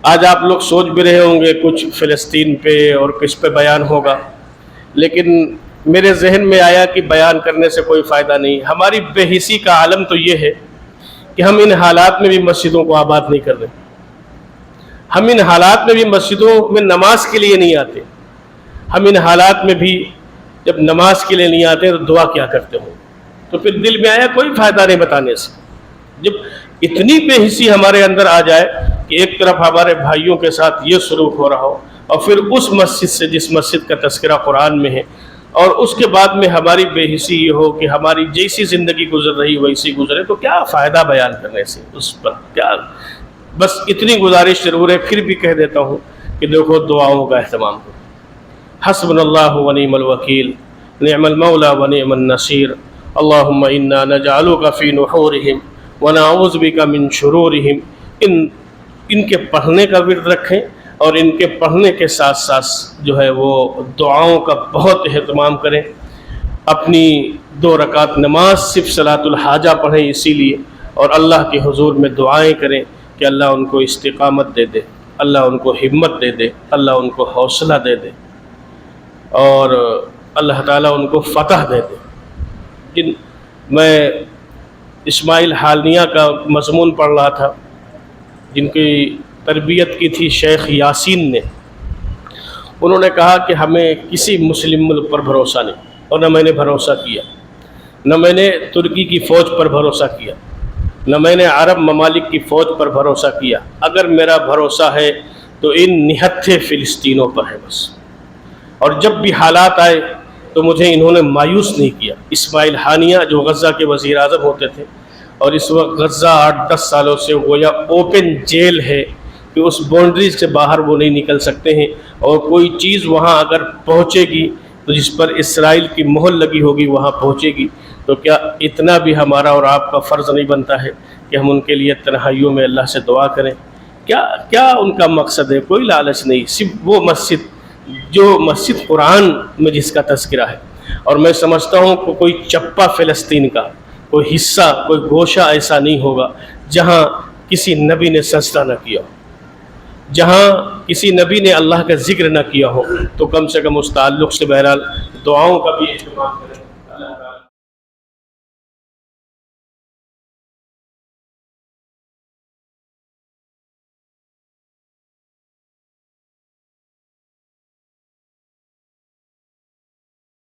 آج آپ لوگ سوچ بھی رہے ہوں گے کچھ فلسطین پہ اور کس پہ بیان ہوگا، لیکن میرے ذہن میں آیا کہ بیان کرنے سے کوئی فائدہ نہیں۔ ہماری بے حسی کا عالم تو یہ ہے کہ ہم ان حالات میں بھی مسجدوں کو آباد نہیں کر رہے، ہم ان حالات میں بھی مسجدوں میں نماز کے لیے نہیں آتے، ہم ان حالات میں بھی جب نماز کے لیے نہیں آتے تو دعا کیا کرتے ہوں۔ تو پھر دل میں آیا کوئی فائدہ نہیں بتانے سے۔ جب اتنی بے حسی ہمارے اندر آ جائے کہ ایک طرف ہمارے بھائیوں کے ساتھ یہ سلوک ہو رہا ہو، اور پھر اس مسجد سے جس مسجد کا تذکرہ قرآن میں ہے، اور اس کے بعد میں ہماری بے حسی یہ ہو کہ ہماری جیسی زندگی گزر رہی ویسی گزرے، تو کیا فائدہ بیان کرنے سے؟ اس پر کیا؟ بس اتنی گزارش ضرور ہے، پھر بھی کہہ دیتا ہوں کہ دیکھو دعاؤں کا اہتمام کرو۔ حسبنا اللہ ونعم الوکیل، نعم المولا ونعم النصیر، اللہم انا نجعلک فی نحورہم ونعوذ بک من شرورہم۔ ان کے پڑھنے کا ورد رکھیں، اور ان کے پڑھنے کے ساتھ ساتھ جو ہے وہ دعاؤں کا بہت اہتمام کریں۔ اپنی 2 رکعت نماز صرف صلاۃ الحاجہ پڑھیں اسی لیے، اور اللہ کے حضور میں دعائیں کریں کہ اللہ ان کو استقامت دے دے، اللہ ان کو ہمت دے دے، اللہ ان کو حوصلہ دے دے، اور اللہ تعالیٰ ان کو فتح دے دے۔ میں اسماعیل حالنیہ کا مضمون پڑھ رہا تھا، جن کی تربیت کی تھی شیخ یاسین نے۔ انہوں نے کہا کہ ہمیں کسی مسلم ملک پر بھروسہ نہیں، اور نہ میں نے بھروسہ کیا، نہ میں نے ترکی کی فوج پر بھروسہ کیا، نہ میں نے عرب ممالک کی فوج پر بھروسہ کیا۔ اگر میرا بھروسہ ہے تو ان نہتھے فلسطینوں پر ہے بس۔ اور جب بھی حالات آئے تو مجھے انہوں نے مایوس نہیں کیا۔ اسماعیل حانیہ جو غزہ کے وزیر اعظم ہوتے تھے، اور اس وقت غزہ 8-10 سالوں سے گویا اوپن جیل ہے کہ اس باؤنڈریز سے باہر وہ نہیں نکل سکتے ہیں، اور کوئی چیز وہاں اگر پہنچے گی تو جس پر اسرائیل کی مہر لگی ہوگی وہاں پہنچے گی۔ تو کیا اتنا بھی ہمارا اور آپ کا فرض نہیں بنتا ہے کہ ہم ان کے لیے تنہائیوں میں اللہ سے دعا کریں؟ کیا ان کا مقصد ہے؟ کوئی لالچ نہیں، صرف وہ مسجد جو مسجد قرآن میں جس کا تذکرہ ہے۔ اور میں سمجھتا ہوں کہ کوئی چپا فلسطین کا کوئی حصہ، کوئی گوشہ ایسا نہیں ہوگا جہاں کسی نبی نے سجدہ نہ کیا ہو، جہاں کسی نبی نے اللہ کا ذکر نہ کیا ہو۔ تو کم سے کم اس تعلق سے بہرحال دعاؤں کا بھی اہتمام کریں۔